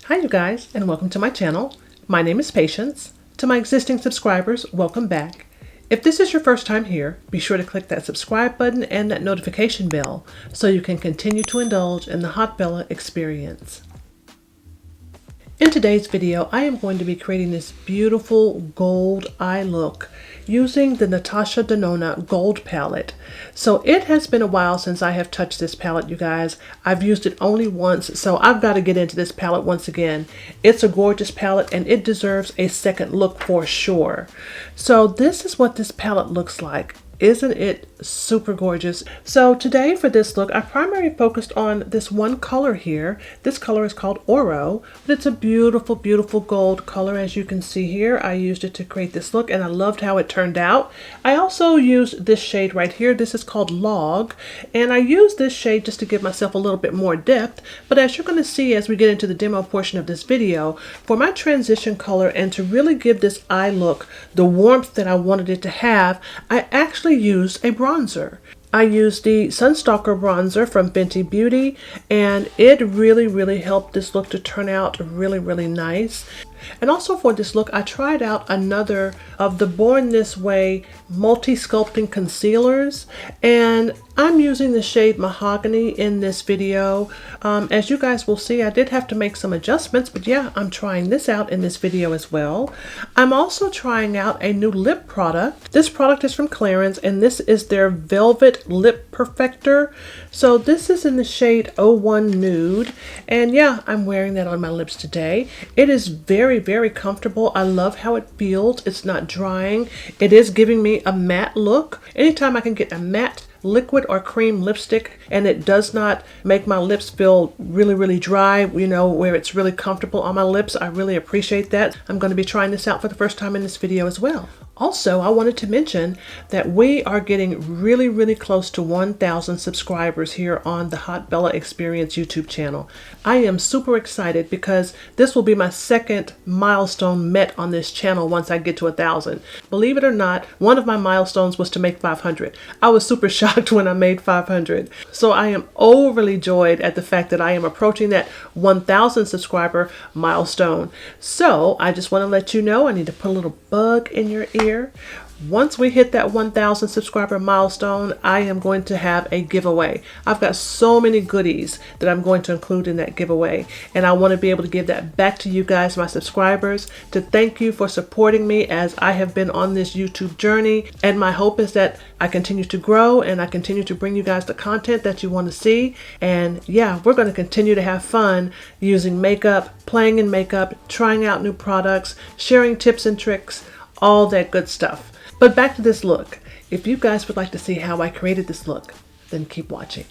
Hi you guys, and welcome to my channel. My name is Patience. To my existing subscribers, welcome back. If this is your first time here, be sure to click that subscribe button and that notification bell so you can continue to indulge in the Haute Bella experience. In today's video, I am going to be creating this beautiful gold eye look using the Natasha Denona gold palette. So it has been a while since I have touched this palette, you guys. I've used it only once, so I've got to get into this palette once again. It's a gorgeous palette and it deserves a second look for sure. So this is what this palette looks like. Isn't it super gorgeous? So today for this look, I primarily focused on this one color here. This color is called Oro, but it's a beautiful, beautiful gold color. As you can see here, I used it to create this look and I loved how it turned out. I also used this shade right here. This is called Log, and I used this shade just to give myself a little bit more depth. But as you're going to see as we get into the demo portion of this video, for my transition color and to really give this eye look the warmth that I wanted it to have, I actually used a bronzer. I used the Sunstalker bronzer from Fenty Beauty, and it really helped this look to turn out really nice. And also for this look, I tried out another of the Born This Way multi-sculpting concealers, and I'm using the shade Mahogany in this video. As you guys will see, I did have to make some adjustments, but yeah, I'm trying this out in this video as well. I'm also trying out a new lip product. This product is from Clarins, and this is their Velvet Lip Perfector. So this is in the shade 01 Nude, and yeah, I'm wearing that on my lips today. It is very comfortable. I love how it feels. It's not drying. It is giving me a matte look. Anytime I can get a matte liquid or cream lipstick and it does not make my lips feel really dry, you know, where it's really comfortable on my lips, I really appreciate that. I'm going to be trying this out for the first time in this video as well. Also, I wanted to mention that we are getting really close to 1,000 subscribers here on the Haute Bella Experience YouTube channel. I am super excited because this will be my second milestone met on this channel once I get to 1,000. Believe it or not, one of my milestones was to make 500. I was super shocked when I made 500. So I am overly joyed at the fact that I am approaching that 1,000 subscriber milestone. So I just want to let you know I need to put a little bug in your ear. Once we hit that 1,000 subscriber milestone, I am going to have a giveaway. I've got so many goodies that I'm going to include in that giveaway, and I want to be able to give that back to you guys, my subscribers, to thank you for supporting me as I have been on this YouTube journey. And my hope is that I continue to grow and I continue to bring you guys the content that you want to see. And yeah, we're going to continue to have fun using makeup, playing in makeup, trying out new products, sharing tips and tricks, all that good stuff. But back to this look. If you guys would like to see how I created this look, then keep watching.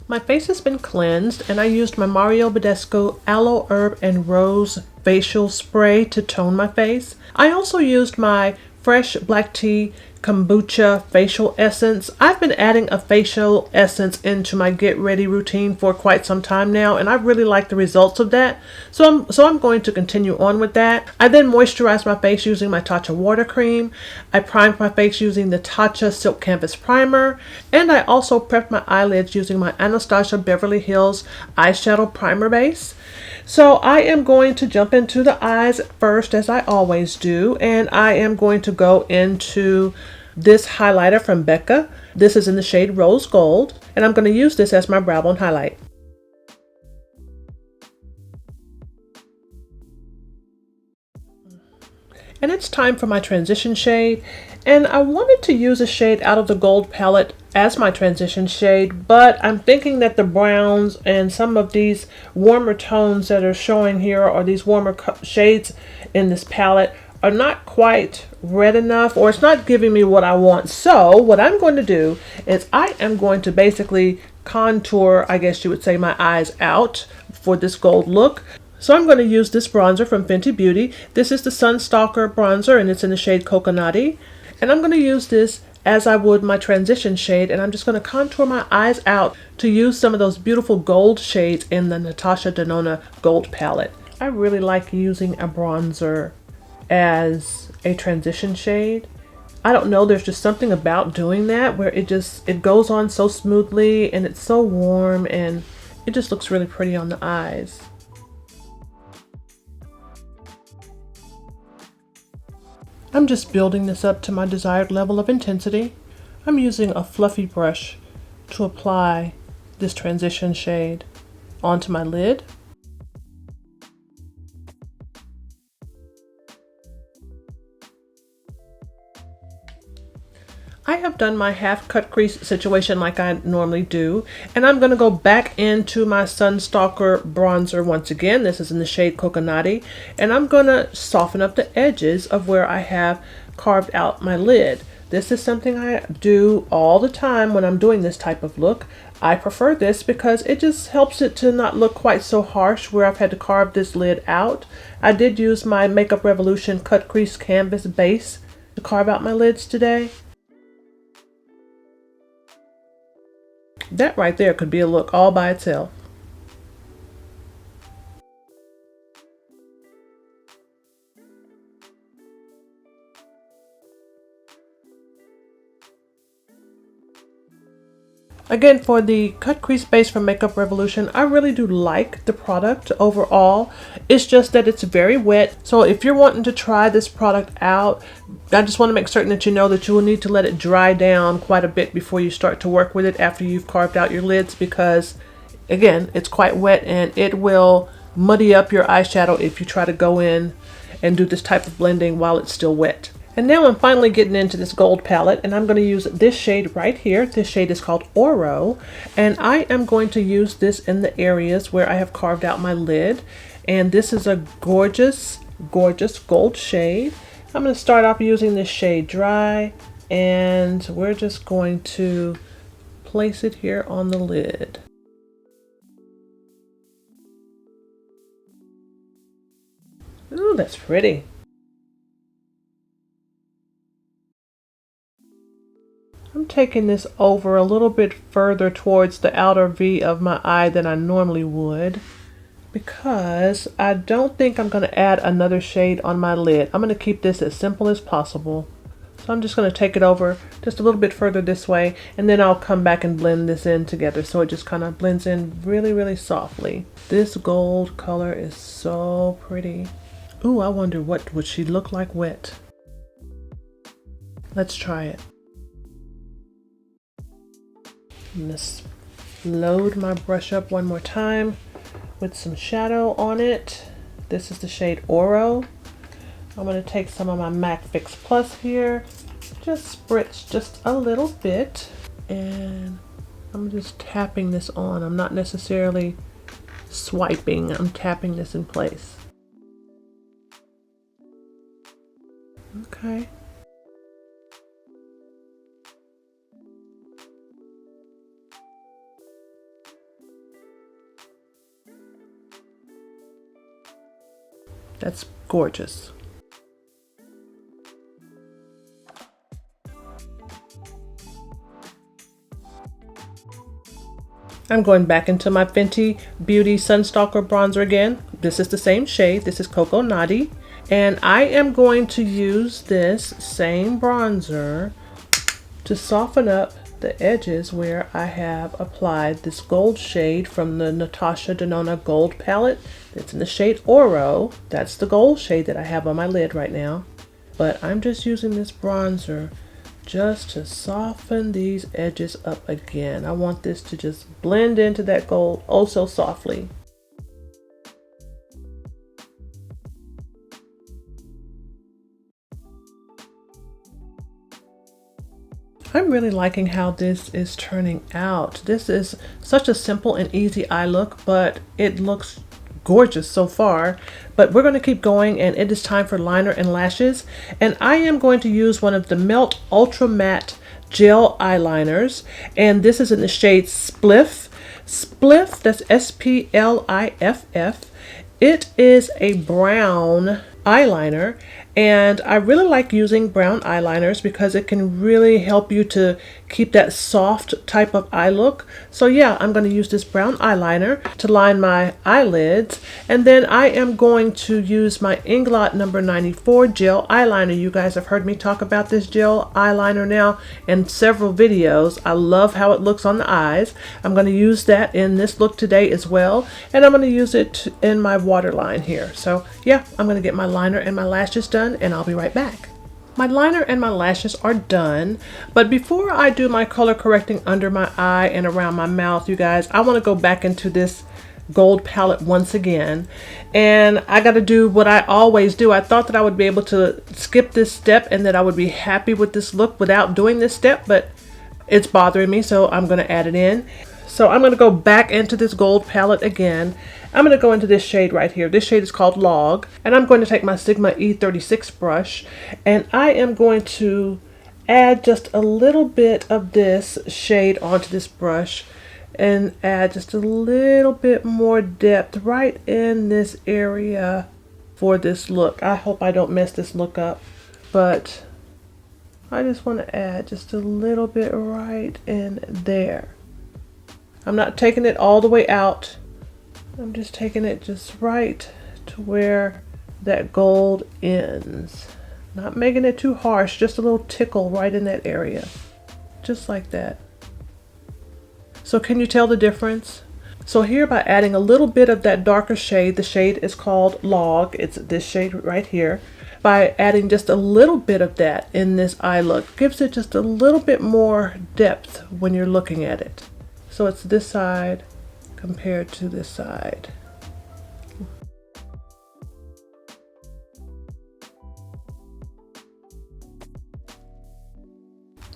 My face has been cleansed, and I used my Mario Badescu Aloe Herb and Rose facial spray to tone my face. I also used my Fresh Black Tea Kombucha facial essence. I've been adding a facial essence into my get ready routine for quite some time now, and I really like the results of that. So I'm going to continue on with that. I then moisturized my face using my Tatcha water cream. I primed my face using the Tatcha Silk Canvas primer, and I also prepped my eyelids using my Anastasia Beverly Hills eyeshadow primer base. So I am going to jump into the eyes first, as I always do, and I am going to go into this highlighter from Becca. This is in the shade Rose Gold, and I'm going to use this as my brow bone highlight. And it's time for my transition shade, and I wanted to use a shade out of the gold palette as my transition shade, but I'm thinking that the browns and some of these warmer tones that are showing here, or these warmer shades in this palette, are not quite red enough, or it's not giving me what I want. So what I'm going to do is I am going to basically contour, I guess you would say, my eyes out for this gold look. So I'm going to use this bronzer from Fenty Beauty. This is the Sunstalker bronzer, and it's in the shade Coconutty. And I'm going to use this as I would my transition shade, and I'm just going to contour my eyes out to use some of those beautiful gold shades in the Natasha Denona gold palette. I really like using a bronzer as a transition shade. I don't know, there's just something about doing that where it goes on so smoothly and it's so warm and it just looks really pretty on the eyes. I'm just building this up to my desired level of intensity. I'm using a fluffy brush to apply this transition shade onto my lid. I have done my half cut crease situation like I normally do, and I'm going to go back into my Sunstalker bronzer once again. This is in the shade Coconutty, and I'm going to soften up the edges of where I have carved out my lid. This is something I do all the time when I'm doing this type of look. I prefer this because it just helps it to not look quite so harsh where I've had to carve this lid out. I did use my Makeup Revolution cut crease canvas base to carve out my lids today. That right there could be a look all by itself. Again, for the cut crease base from Makeup Revolution, I really do like the product overall. It's just that it's very wet. So if you're wanting to try this product out, I just want to make certain that you know that you will need to let it dry down quite a bit before you start to work with it after you've carved out your lids, because again, it's quite wet and it will muddy up your eyeshadow if you try to go in and do this type of blending while it's still wet. And now I'm finally getting into this gold palette, and I'm going to use this shade right here. This shade is called Oro, and I am going to use this in the areas where I have carved out my lid. And this is a gorgeous, gorgeous gold shade. I'm going to start off using this shade Dry, and we're just going to place it here on the lid. Ooh, that's pretty. I'm taking this over a little bit further towards the outer V of my eye than I normally would, because I don't think I'm going to add another shade on my lid. I'm going to keep this as simple as possible. So I'm just going to take it over just a little bit further this way, and then I'll come back and blend this in together so it just kind of blends in really, really softly. This gold color is so pretty. Ooh, I wonder what would she look like wet. Let's try it. I'm going to load my brush up one more time with some shadow on it. This is the shade Oro. I'm going to take some of my MAC Fix Plus here, just spritz just a little bit, and I'm just tapping this on. I'm not necessarily swiping, I'm tapping this in place. Okay. That's gorgeous. I'm going back into my Fenty Beauty Sunstalker bronzer again. This is the same shade. This is Cocoa Naughty. And I am going to use this same bronzer to soften up the edges where I have applied this gold shade from the Natasha Denona gold palette. It's in the shade Oro. That's the gold shade that I have on my lid right now. But I'm just using this bronzer just to soften these edges up again. I want this to just blend into that gold oh so softly. I'm really liking how this is turning out. This is such a simple and easy eye look, but it looks gorgeous so far. But we're going to keep going, and it is time for liner and lashes. And I am going to use one of the Melt Ultra Matte Gel Eyeliners, and this is in the shade Spliff. Spliff, that's S-P-L-I-F-F. It is a brown eyeliner, and I really like using brown eyeliners because it can really help you to keep that soft type of eye look. So yeah, I'm going to use this brown eyeliner to line my eyelids, and then I am going to use my Inglot number 94 gel eyeliner. You guys have heard me talk about this gel eyeliner now in several videos. I love how it looks on the eyes. I'm going to use that in this look today as well, and I'm going to use it in my waterline here. So yeah, I'm going to get my liner and my lashes done, and I'll be right back. My liner and my lashes are done, but before I do my color correcting under my eye and around my mouth, you guys, I want to go back into this gold palette once again, and I got to do what I always do. I thought that I would be able to skip this step and that I would be happy with this look without doing this step, but it's bothering me, so I'm going to add it in. So I'm going to go back into this gold palette again. I'm going to go into this shade right here. This shade is called Log, and I'm going to take my Sigma E36 brush, and I am going to add just a little bit of this shade onto this brush and add just a little bit more depth right in this area for this look. I hope I don't mess this look up, but I just want to add just a little bit right in there. I'm not taking it all the way out. I'm just taking it just right to where that gold ends. Not making it too harsh, just a little tickle right in that area. Just like that. So can you tell the difference? So here, by adding a little bit of that darker shade, the shade is called Log. It's this shade right here. By adding just a little bit of that in this eye look, gives it just a little bit more depth when you're looking at it. So it's this side compared to this side.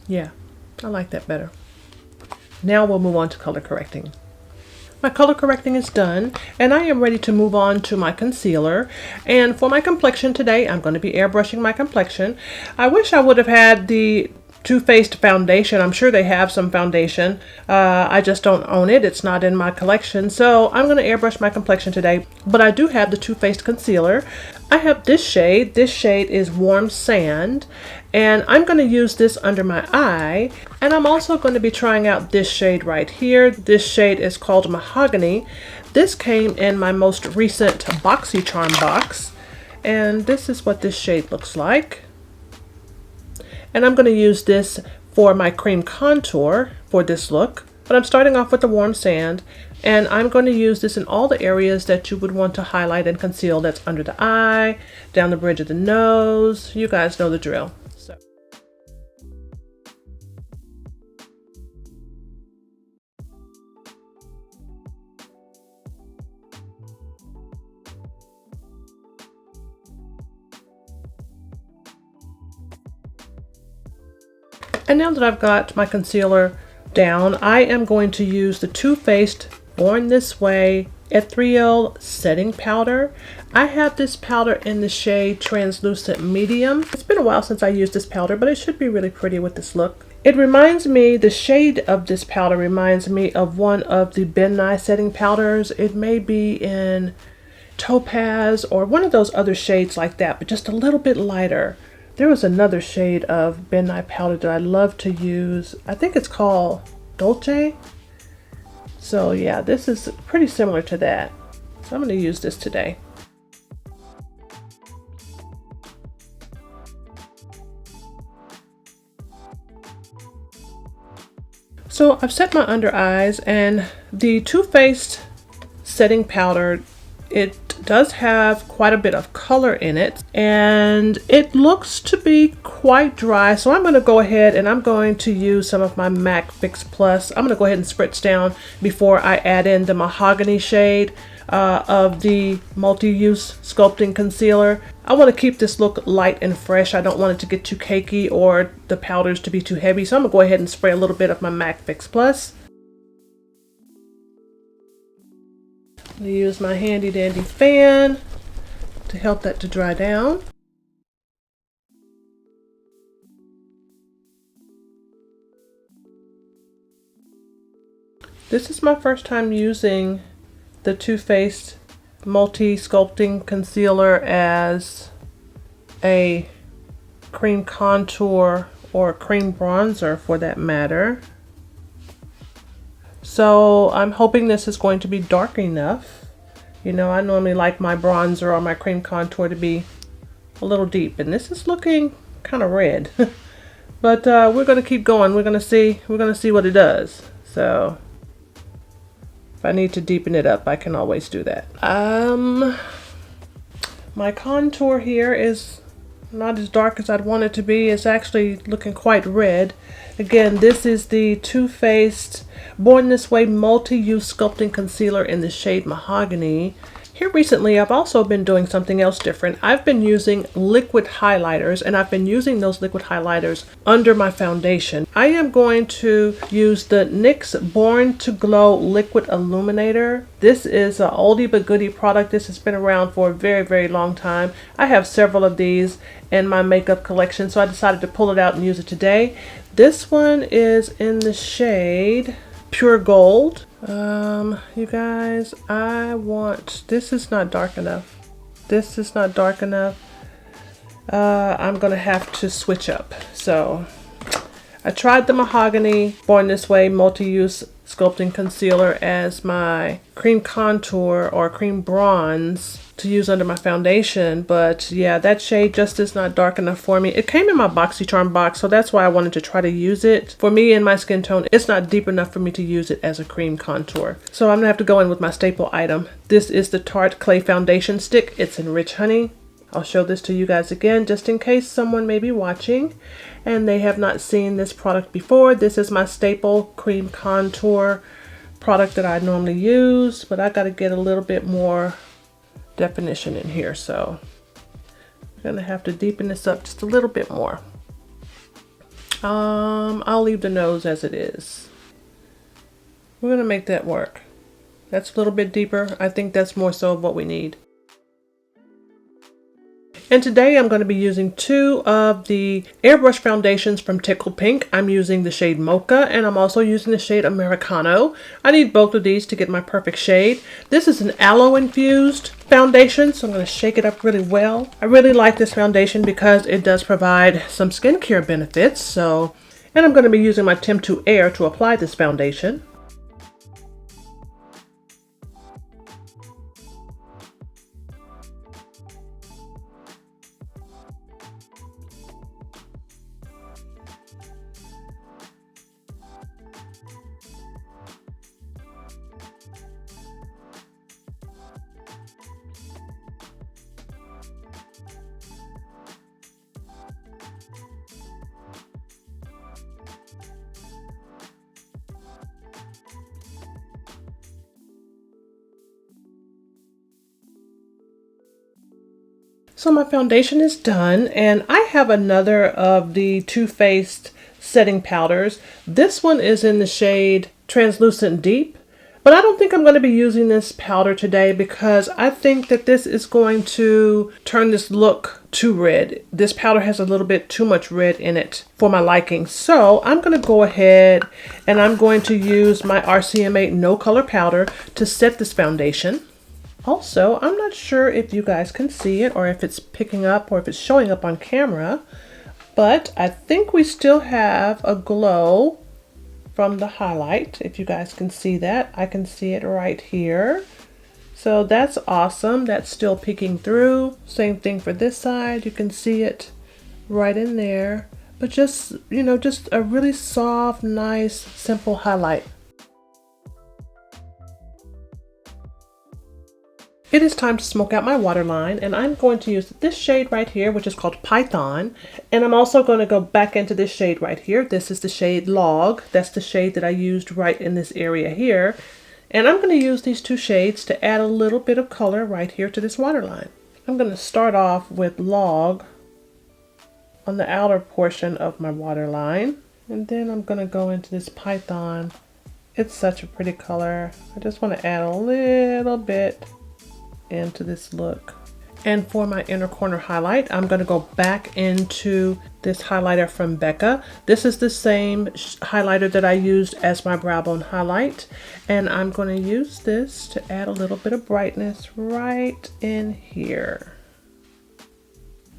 Yeah, I like that better. Now we'll move on to color correcting. My color correcting is done, and I am ready to move on to my concealer. And for my complexion today, I'm going to be airbrushing my complexion. I wish I would have had the Too Faced foundation. I'm sure they have some foundation. I just don't own it. It's not in my collection. So I'm going to airbrush my complexion today. But I do have the Too Faced concealer. I have this shade. This shade is Warm Sand. And I'm going to use this under my eye. And I'm also going to be trying out this shade right here. This shade is called Mahogany. This came in my most recent BoxyCharm box. And this is what this shade looks like. And I'm going to use this for my cream contour for this look. But I'm starting off with the Warm Sand, and I'm going to use this in all the areas that you would want to highlight and conceal. That's under the eye, down the bridge of the nose. You guys know the drill. So. And now that I've got my concealer down, I am going to use the Too Faced Born This Way Ethereal Setting Powder. I have this powder in the shade Translucent Medium. It's been a while since I used this powder, but it should be really pretty with this look. It reminds me, the shade of this powder reminds me of one of the Ben Nye setting powders. It may be in Topaz or one of those other shades like that, but just a little bit lighter. There was another shade of Ben Nye powder that I love to use. I think it's called Dolce. So yeah, this is pretty similar to that. So I'm going to use this today. So I've set my under eyes, and the Too Faced setting powder, it does have quite a bit of color in it, and it looks to be quite dry. So I'm going to go ahead and I'm going to use some of my MAC Fix Plus. I'm going to go ahead and spritz down before I add in the Mahogany shade of the multi-use sculpting concealer. I want to keep this look light and fresh. I don't want it to get too cakey or the powders to be too heavy. So I'm going to go ahead and spray a little bit of my MAC Fix Plus. I'm going to use my handy dandy fan to help that to dry down. This is my first time using the Too Faced Multi-Sculpting Concealer as a cream contour or cream bronzer for that matter. So I'm hoping this is going to be dark enough. You know, I normally like my bronzer or my cream contour to be a little deep, and this is looking kind of red. But we're going to keep going. We're going to see what it does. So if I need to deepen it up, I can always do that. My contour here is Not as dark as I'd want it to be. It's actually looking quite red. Again, this is the Too Faced Born This Way Multi-Use Sculpting Concealer in the shade Mahogany. Here recently, I've also been doing something else different. I've been using liquid highlighters, and I've been using those liquid highlighters under my foundation. I am going to use the NYX Born to Glow Liquid Illuminator. This is an oldie but goodie product. This has been around for a very, very long time. I have several of these in my makeup collection, so I decided to pull it out and use it today. This one is in the shade Pure Gold. You guys, this is not dark enough. This is not dark enough. I'm gonna have to switch up. So I tried the Mahogany Born This Way Multi-Use Sculpting Concealer as my cream contour or cream bronze to use under my foundation, but yeah, that shade just is not dark enough for me. It came in my BoxyCharm box, so that's why I wanted to try to use it. For me and my skin tone, it's not deep enough for me to use it as a cream contour. So I'm gonna have to go in with my staple item. This is the Tarte Clay Foundation Stick. It's in Rich Honey. I'll show this to you guys again, just in case someone may be watching and they have not seen this product before. This is my staple cream contour product that I normally use, but I gotta get a little bit more definition in here, so I'm gonna have to deepen this up just a little bit more. I'll leave the nose as it is. We're gonna make that work. That's a little bit deeper. I think that's more so of what we need. And today I'm going to be using two of the airbrush foundations from Tinkled Pink. I'm using the shade Mocha, and I'm also using the shade Americano. I need both of these to get my perfect shade. This is an aloe infused foundation, so I'm going to shake it up really well. I really like this foundation because it does provide some skincare benefits. And I'm going to be using my Tim2 Air to apply this foundation. So my foundation is done, and I have another of the Too Faced setting powders. This one is in the shade Translucent Deep, but I don't think I'm going to be using this powder today because I think that this is going to turn this look too red. This powder has a little bit too much red in it for my liking. So I'm going to go ahead and I'm going to use my RCM8 No Color powder to set this foundation. Also, I'm not sure if you guys can see it or if it's picking up or if it's showing up on camera, but I think we still have a glow from the highlight. If you guys can see that, I can see it right here. So that's awesome. That's still peeking through. Same thing for this side. You can see it right in there, but just, you know, just a really soft, nice, simple highlight. It is time to smoke out my waterline, and I'm going to use this shade right here, which is called Python. And I'm also going to go back into this shade right here. This is the shade Log. That's the shade that I used right in this area here. And I'm going to use these two shades to add a little bit of color right here to this waterline. I'm going to start off with Log on the outer portion of my waterline. And then I'm going to go into this Python. It's such a pretty color. I just want to add a little bit into this look. And for my inner corner highlight, I'm going to go back into this highlighter from Becca. This is the same highlighter that I used as my brow bone highlight, and I'm going to use this to add a little bit of brightness right in here,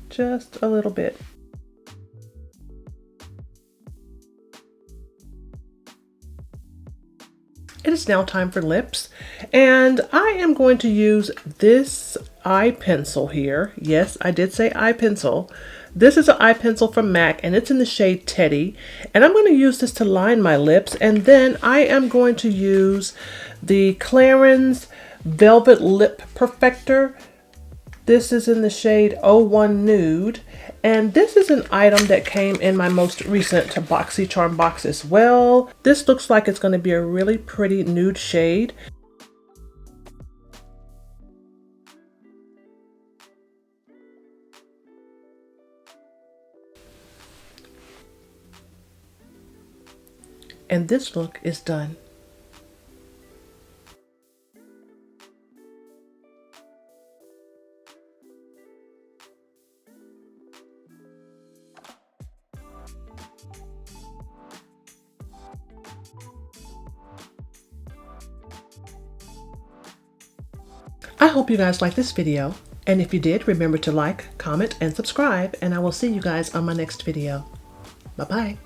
just a little bit. It is now time for lips, and I am going to use this eye pencil here. Yes, I did say eye pencil. This is an eye pencil from MAC, and it's in the shade Teddy, and I'm going to use this to line my lips, and then I am going to use the Clarins Velvet Lip Perfector This is in the shade 01 Nude, and this is an item that came in my most recent BoxyCharm box as well. This looks like it's going to be a really pretty nude shade. And this look is done. I hope you guys liked this video, and if you did, remember to like, comment, and subscribe, and I will see you guys on my next video. Bye-bye.